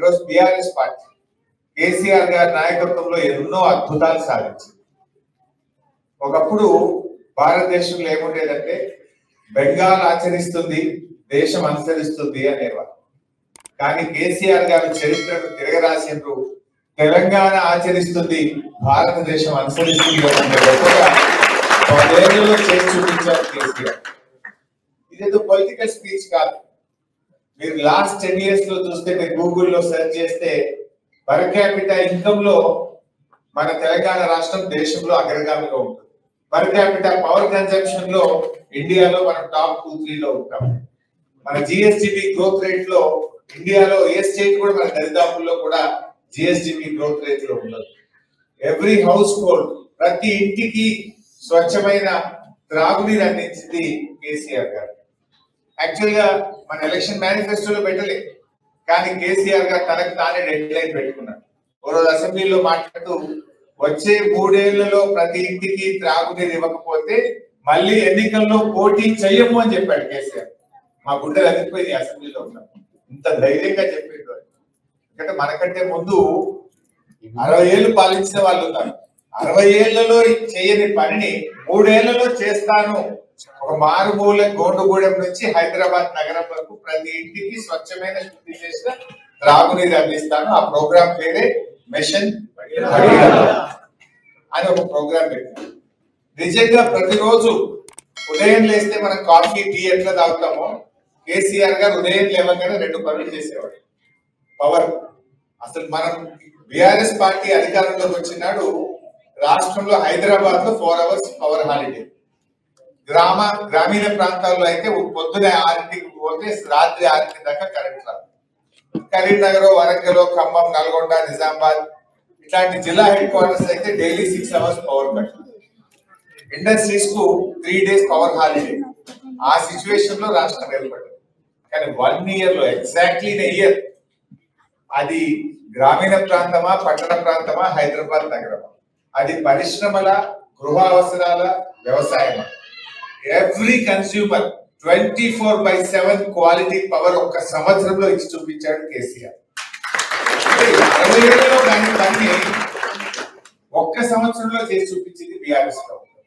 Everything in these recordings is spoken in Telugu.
ఈరోజు బీఆర్ఎస్ పార్టీ కేసీఆర్ గారి నాయకత్వంలో ఎన్నో అద్భుతాలు సాధించింది. ఒకప్పుడు భారతదేశంలో ఏముండేదంటే బెంగాల్ ఆచరిస్తుంది, దేశం అనుసరిస్తుంది అనేవారు. కానీ కేసీఆర్ గారి చరిత్రను తిరగరాసిండ్రు, తెలంగాణ ఆచరిస్తుంది, భారతదేశం అనుసరిస్తుంది అనే గొప్పగా 10 ఏళ్లలో చేసి చూపించారు కేసీఆర్. ఇదేదో పొలిటికల్ స్పీచ్ కాదు. మీరు లాస్ట్ 10 years లో చూస్తే, మీరు గూగుల్లో సెర్చ్ చేస్తే పర్ క్యాపిటల్ ఇన్కమ్ లో మన తెలంగాణ రాష్ట్రం దేశంలో అగ్రగామిగా ఉంటుంది. పర్ క్యాపిటల్ పవర్ కన్జంప్షన్ లో ఇండియాలో మనం టాప్ 2-3 లో ఉంటాం. మన జిఎస్డిపి గ్రోత్ రేట్ లో ఇండియాలో ఏ స్టేట్ కూడా మన దరిదాపుల్లో కూడా జిఎస్డిపి గ్రోత్ రేట్ లో ఉండదు. ఎవ్రీ హౌస్ హోల్డ్, ప్రతి ఇంటికి స్వచ్ఛమైన త్రాగునీరు అందించింది కేసీఆర్ గారు. యాక్చువల్ గా మన ఎలక్షన్ మేనిఫెస్టోలో పెట్టలేదు, కానీ కేసీఆర్ గారు తనకు తానే డెడ్ లైన్ పెట్టుకున్నాడు. ఓ రోజు అసెంబ్లీలో మాట్లాడుతూ వచ్చే 3 ఏళ్లలో ప్రతి ఇంటికి త్రాగునీరు ఇవ్వకపోతే మళ్ళీ ఎన్నికల్లో పోటీ చెయ్యము అని చెప్పాడు కేసీఆర్. మా గుండెలు అదిరిపోయింది అసెంబ్లీలో ఉన్నాం, ఇంత ధైర్యంగా చెప్పిండు. ఎందుకంటే మనకంటే ముందు 60 ఏళ్ళు పాలించిన వాళ్ళు ఉన్నారు. 60 ఏళ్లలో చేయని పనిని 3 ఏళ్లలో చేస్తాను. ఒక మారుమూల గోండుగూడెం నుంచి హైదరాబాద్ నగరం వరకు ప్రతి ఇంటికి స్వచ్ఛమైన శుద్ధి చేసిన త్రాగునీరు అందిస్తాను. ఆ ప్రోగ్రామ్ పేరే మిషన్ అని ఒక ప్రోగ్రామ్ పెట్టారు. నిజంగా ప్రతిరోజు ఉదయం లేస్తే మనం కాఫీ టీ ఎట్లా తాగుతామో, కేసీఆర్ గారు ఉదయం లేవగానే 2 పనులు చేసేవాడు. పవర్, అసలు మనం బీఆర్ఎస్ పార్టీ అధికారంలోకి వచ్చినాడు రాష్ట్రంలో హైదరాబాద్ లో 4 hours పవర్ హాలిడే. గ్రామీణ ప్రాంతాల్లో అయితే పొద్దున 6కి పోతే రాత్రి 6 దాకా కరెంట్ రాదు. కరీంనగర్, వరంగల్, ఖమ్మం, నల్గొండ, నిజామాబాద్ ఇట్లాంటి జిల్లా హెడ్ క్వార్టర్స్ అయితే daily 6 hours power cut. Industries కు 3 days పవర్ హాలిడే. ఆ సిచ్యువేషన్ లో రాష్ట్రం ఏర్పడింది. కానీ 1 year లో, ఎగ్జాక్ట్లీ ఇన్ ఎ ఇయర్, అది గ్రామీణ ప్రాంతమా, పట్టణ ప్రాంతమా, హైదరాబాద్ నగరమా, అది పరిశ్రమల, గృహ అవసరాల, వ్యవసాయమా, ఎవ్రీ కన్స్యూమర్ 24/7 క్వాలిటీ పవర్ ఒక్క సంవత్సరంలో ఇచ్చి చూపించాడు కేసీఆర్. 60 ఏళ్లలో దాని పని ఒక్క సంవత్సరంలో చేసి చూపించింది బీఆర్ఎస్ ప్రభుత్వం.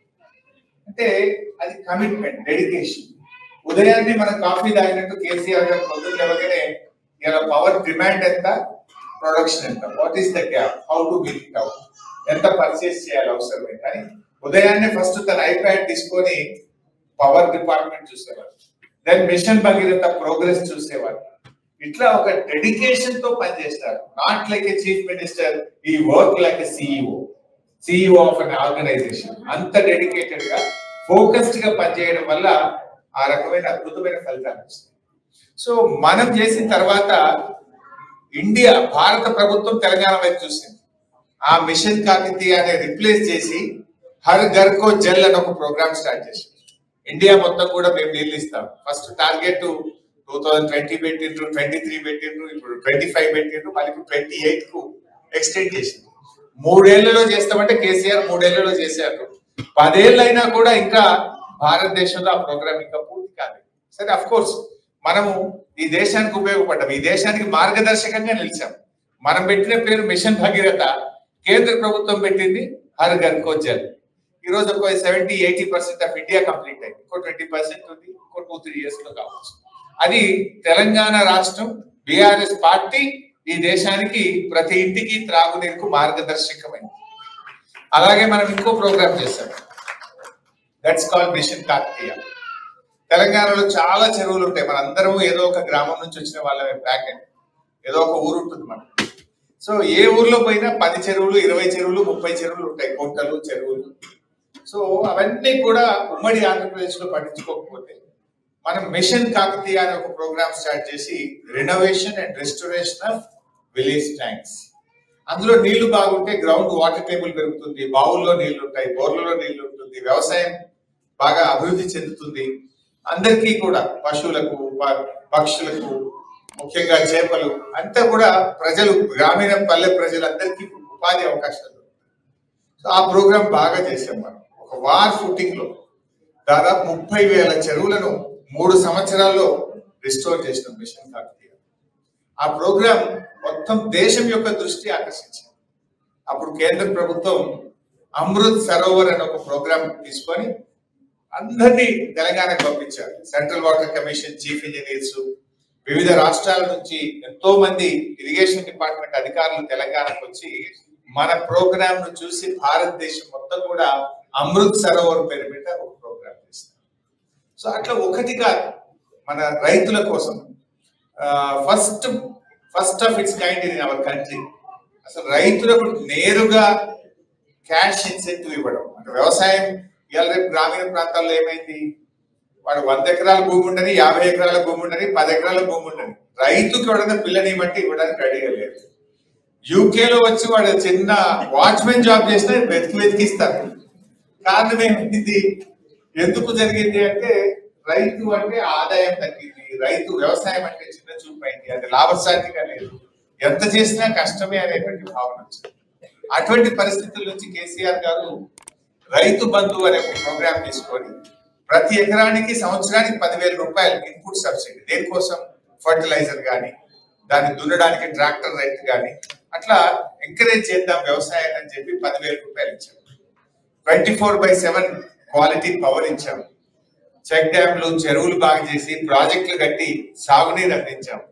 అంటే అది కమిట్మెంట్, డెడికేషన్. ఉదయాన్నే మనం కాఫీ తాగినట్టు కేసీఆర్ గారు పొద్దున్న లేవగానే ఇలా పవర్ డిమాండ్ ఎంత, ప్రొడక్షన్ ఎంత, what is the gap, how to meet it out, ఎంత పర్చేస్ చేయాలి అవసరమే. కానీ ఉదయాన్నే ఫస్ట్ తన ఐప్యాడ్ తీసుకొని పవర్ డిపార్ట్మెంట్ చూసేవారు, దెన్ మిషన్ భగీరథ ప్రోగ్రెస్ చూసేవారు. ఇట్లా ఒక డెడికేషన్ తో పనిచేస్తారు. Not like a chief minister, ఈ work like a CEO of an organisation. అంత డెడికేటెడ్ గా, ఫోకస్డ్ గా పనిచేయడం వల్ల ఆ రకమైన అద్భుతమైన ఫలితాలు వస్తాయి. సో మనం చేసిన తర్వాత ఇండియా, భారత ప్రభుత్వం తెలంగాణ వైపు చూసింది. ఆ మిషన్ కాకతీయ రిప్లేస్ చేసి హర్ ఘర్ కో జల్ అని ఒక ప్రోగ్రామ్ స్టార్ట్ చేసింది. ఇండియా మొత్తం కూడా మేము నీళ్ళు ఇస్తాం. ఫస్ట్ టార్గెట్ 2020 పెట్టిండ్రు, 23 పెట్టిండ్రు, ఇప్పుడు 25 పెట్టిండ్రు, మళ్ళీ 28 కు ఎక్స్టెండ్ చేసింది. 3 ఏళ్లలో చేస్తామంటే కేసీఆర్ 3 ఏళ్లలో చేశారు. 10 ఏళ్ళు అయినా కూడా ఇంకా భారతదేశంలో ఆ ప్రోగ్రామ్ ఇంకా పూర్తి కాదు. సరే, అఫ్ కోర్స్ మనము ఈ దేశానికి ఉపయోగపడ్డాం, ఈ దేశానికి మార్గదర్శకంగా నిలిచాం. మనం పెట్టిన పేరు మిషన్ భగీరథ, కేంద్ర ప్రభుత్వం పెట్టింది హర్ ఘర్ కో జల్. ఈ రోజు ఒక 70-80% ఆఫ్ ఇండియా కంప్లీట్ అయింది. ఇంకో 20% ఉంది, ఇంకో 2-3 years లో కావచ్చు. అది తెలంగాణ రాష్ట్రం, బీఆర్ఎస్ పార్టీ ఈ దేశానికి ప్రతి ఇంటికి త్రాగునీరుకు మార్గదర్శకమైంది. అలాగే మనం ఇంకో ప్రోగ్రామ్ చేశాం, దట్స్ కాల్డ్ మిషన్ కాకతీయ. తెలంగాణలో చాలా చెరువులు ఉంటాయి. మనందరం ఏదో ఒక గ్రామం నుంచి వచ్చిన వాళ్ళమే, బ్యాక్ అండ్ ఏదో ఒక ఊరు ఉంటుంది మనకు. సో ఏ ఊర్లో పోయినా 10 చెరువులు, 20 చెరువులు, 30 చెరువులు ఉంటాయి, కుంటలు, చెరువులు. సో అవన్నీ కూడా ఉమ్మడి ఆంధ్రప్రదేశ్ లో పట్టించుకోకపోతే మనం మిషన్ కాకతీయ అనే ఒక ప్రోగ్రామ్ స్టార్ట్ చేసి renovation and restoration of village tanks. అందులో నీళ్లు బాగుంటే గ్రౌండ్ వాటర్ టేబుల్ పెరుగుతుంది, బావుల్లో నీళ్లు ఉంటాయి, బోర్లలో నీళ్లు ఉంటుంది, వ్యవసాయం బాగా అభివృద్ధి చెందుతుంది. అందరికీ కూడా, పశువులకు, పక్షులకు, ముఖ్యంగా చేపలు అంతా కూడా ప్రజలు, గ్రామీణ పల్లె ప్రజలందరికీ ఉపాధి అవకాశాలు. సో ఆ ప్రోగ్రామ్ బాగా చేసాం మనం. ఒక వార్ ఫుటింగ్ లో దాదాపు 30,000 చెరువులను 3 సంవత్సరాల్లో రిస్టోర్ చేసినాం మిషన్ కాకతీయ. ఆ ప్రోగ్రాం మొత్తం దేశం యొక్క దృష్టి ఆకర్షించింది. అప్పుడు కేంద్ర ప్రభుత్వం అమృత్ సరోవర్ అనే ఒక ప్రోగ్రాం తీసుకొని అందరినీ తెలంగాణకు పంపించారు. Central water commission chief engineers, వివిధ రాష్ట్రాల నుంచి ఎంతో మంది ఇరిగేషన్ డిపార్ట్మెంట్ అధికారులు తెలంగాణకు వచ్చి మన ప్రోగ్రామ్ ను చూసి భారతదేశం మొత్తం కూడా అమృత్ సరోవర్ పేరు మీద ఒక ప్రోగ్రామ్ చేస్తారు. సో అట్లా ఒకటిగా మన రైతుల కోసం first of it's kind in our country అసలు రైతులకు నేరుగా క్యాష్ ఇన్సెంటివ్ ఇవ్వడం. అంటే వ్యవసాయం ఇవాళ రేపు గ్రామీణ ప్రాంతాల్లో ఏమైంది, వాడు 100 ఎకరాల భూమి ఉండని, 50 ఎకరాల భూమి ఉండని, 10 ఎకరాల భూమి ఉండని, రైతుకి ఎవడన్నా పిల్లని బట్టి ఇవ్వడానికి రెడీగా లేదు. యూకేలో వచ్చి వాడు చిన్న వాచ్మెన్ జాబ్ చేసినా వెతికిస్తారు. కారణం ఏమైంది, ఎందుకు జరిగింది అంటే రైతు అంటే ఆదాయం తగ్గింది, రైతు వ్యవసాయం అంటే చిన్న చూపైంది, అది లాభసాటిగా లేదు, ఎంత చేసినా కష్టమే అనేటువంటి భావన వచ్చింది. అటువంటి పరిస్థితుల నుంచి కేసీఆర్ గారు రైతు బంధు అనే ఒక ప్రోగ్రామ్ తీసుకొని ప్రతి ఎకరానికి సంవత్సరానికి 10,000 రూపాయలు ఇన్పుట్ సబ్సిడీ, దేనికోసం ఫర్టిలైజర్ కానీ దాన్ని దున్నడానికి ట్రాక్టర్ రైతు కానీ అట్లా ఎంకరేజ్ చేద్దాం వ్యవసాయాన్ని అని చెప్పి 10,000 రూపాయలు ఇచ్చాము. 24/7 క్వాలిటీ పవర్ ఇచ్చాము. చెక్ డ్యాంలు చెరువులు బాగా చేసి ప్రాజెక్టులు కట్టి సాగునీరు అందించాము.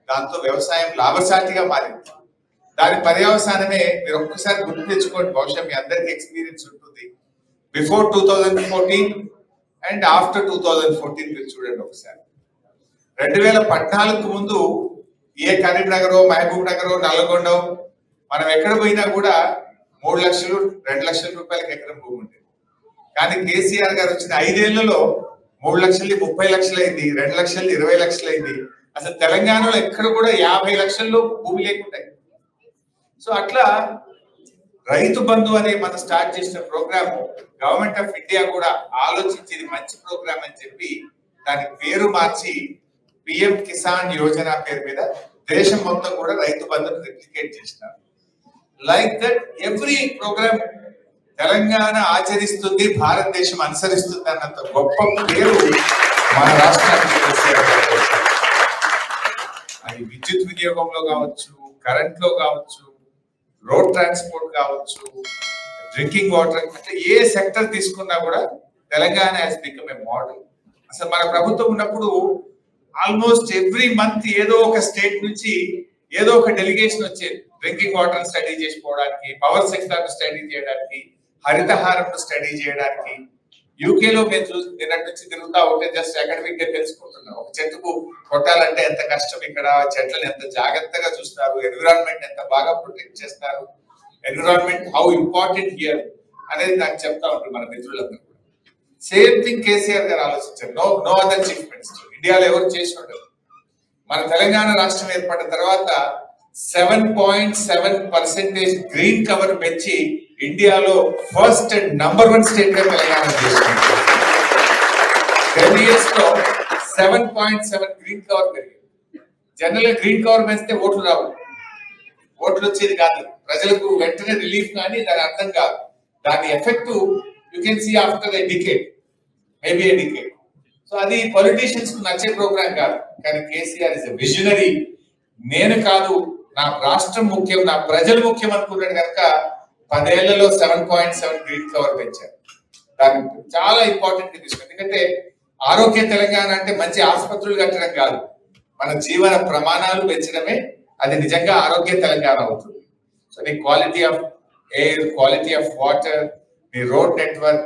దాంతో వ్యవసాయం లాభసాటిగా మారింది. దాని పర్యవసానమే మీరు ఒక్కసారి గుర్తు తెచ్చుకోండి, బహుశా మీ అందరికి ఎక్స్పీరియన్స్ ఉంటుంది. బిఫోర్ 2014 అండ్ ఆఫ్టర్ 2014 మీరు చూడండి ఒకసారి. 2014 ముందు ఏ కరీంనగర్, మహబూబ్ నగర్, నల్లగొండ మనం ఎక్కడ పోయినా కూడా 3 లక్షలు 2 లక్షల రూపాయలకి ఎకరం భూమి ఉండేది. కానీ కేసీఆర్ గారు వచ్చిన 5 ఏళ్లలో 3 లక్షలు 30 లక్షలు అయింది, 2 లక్షలు 20 లక్షలు అయింది. అసలు తెలంగాణలో ఎక్కడ కూడా 50 లక్షల్లో భూమి లేకుంటాయి. సో అట్లా రైతు బంధు అనే మనం స్టార్ట్ చేసిన ప్రోగ్రామ్ గవర్నమెంట్ ఆఫ్ ఇండియా కూడా ఆలోచించి మంచి ప్రోగ్రామ్ అని చెప్పి దాని పేరు మార్చి పిఎం కిసాన్ యోజన పేరు మీద దేశం మొత్తం కూడా రైతు బంధును రెప్లికేట్ చేసినారు. Like that every programme Telangana ఆచరిస్తుంది, భారతదేశం అనుసరిస్తుంది అన్నంత గొప్ప పేరు మన రాష్ట్రానికి. అది విద్యుత్ వినియోగంలో కావచ్చు, కరెంట్ లో కావచ్చు, రోడ్ ట్రాన్స్పోర్ట్ కావచ్చు, డ్రింకింగ్ వాటర్, అంటే ఏ సెక్టర్ తీసుకున్నా కూడా Telangana has become a model. అసలు మన ప్రభుత్వం ఉన్నప్పుడు ఆల్మోస్ట్ ఎవ్రీ మంత్ ఏదో ఒక స్టేట్ నుంచి ఏదో ఒక డెలిగేషన్ వచ్చేది. డ్రింకింగ్ వాటర్ స్టడీ చేసుకోవడానికి, పవర్ సెక్టర్ స్టడీ చేయడానికి, హరితహారం స్టడీ చేయడానికి. యూకేలో మేము నిన్నటి నుంచి తిరుగుతా ఉంటే జస్ట్ అకాడమిక్ గా తెలుసుకుంటున్నాం. ఒక చెట్టుకు కొట్టాలంటే ఎంత కష్టం, ఇక్కడ చెట్లను ఎంత జాగ్రత్తగా చూస్తారు, ఎన్విరాన్మెంట్ ఎంత బాగా ప్రొటెక్ట్ చేస్తారు, ఎన్విరాన్మెంట్ హౌ ఇంపార్టెంట్ హియర్ అనేది నాకు చెప్తా ఉంటుంది మన మిత్రులందరూ. సేమ్ థింగ్ కేసీఆర్ గారు ఆలోచించారు. నో అదర్ చీఫ్ మినిస్టర్ ఇండియాలో ఎవరు చేసి ఉండరు. మన తెలంగాణ రాష్ట్రం ఏర్పడిన తర్వాత 7.7% గ్రీన్ కవర్ పెంచి ఇండియాలో ఫస్ట్ అండ్ నంబర్ 1 స్టేట్ గా తెలంగాణ చేసుకుంది. 10 years లో 7.7 గ్రీన్ కవర్ పెరిగింది. జనరల్ గా గ్రీన్ కవర్ పెంచితే ఓట్లు రావు, ఓట్లు వచ్చేది కాదు, ప్రజలకు వెంటనే రిలీఫ్ కానీ దాని అర్థం కాదు. దాని effect you can see after a decade, maybe a decade. So అది పొలిటీషియన్స్ కు నచ్చే ప్రోగ్రామ్ కాదు. కానీ కేసీఆర్ ఇస్ ఎ విజనరీ. నేను కాదు, నా రాష్ట్రం ముఖ్యం, నా ప్రజలు ముఖ్యం అనుకున్నాడు కనుక 10 ఏళ్లలో 7.7 గ్రీన్ కవర్ పెంచారు. దాన్ని చాలా ఇంపార్టెంట్ తీసుకుంది. ఎందుకంటే ఆరోగ్య తెలంగాణ అంటే మంచి ఆసుపత్రులు కట్టడం కాదు, మన జీవన ప్రమాణాలు పెంచడమే అది నిజంగా ఆరోగ్య తెలంగాణ అవుతుంది. సో నీ quality of air, quality of water, నీ road network,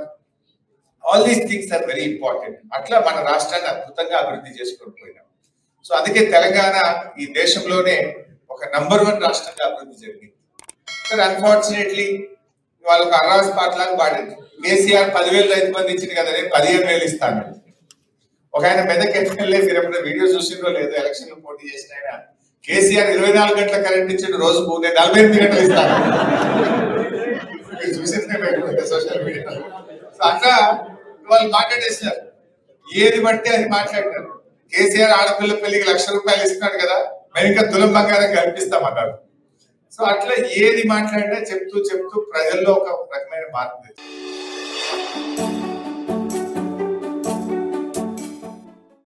all these things are very important. అట్లా మన రాష్ట్రాన్ని అద్భుతంగా అభివృద్ధి చేసుకొని పోయినాం. సో అందుకే తెలంగాణ ఈ దేశంలోనే ఒక నంబర్ 1 రాష్ట్రంగా అభివృద్ధి జరిగింది. సరే అన్ఫార్చునేట్లీ వాళ్ళకు అర్రాస్ పాటలాగా పాడింది. కేసీఆర్ 10,000 రైతు బంధు ఇచ్చింది కదా, నేను 15,000 ఇస్తాను. ఒక ఆయన మెదక్ ఎమ్మెల్యే, మీరు ఎప్పుడైనా వీడియో చూసిండ్రో లేదో, ఎలక్షన్ లో పోటీ చేసిన ఆయన, కేసీఆర్ 24 గంటల కరెంట్ ఇచ్చిండు, రోజుకు నేను 48 గంటలు ఇస్తాను. చూసిందే సోషల్ మీడియా. సో అట్లా వాళ్ళు మాట్లాడేసినారు, ఏది పడితే అది మాట్లాడినారు. కేసీఆర్ ఆడపిల్ల పెళ్లికి 1,00,000 రూపాయలు ఇస్తున్నాడు కదా, మేము ఇంకా తులం బంగారం కల్పిస్తామన్నారు. సో అట్లా ఏది మాట్లాడినా చెప్తూ ప్రజల్లో ఒక రకమైన మార్పు.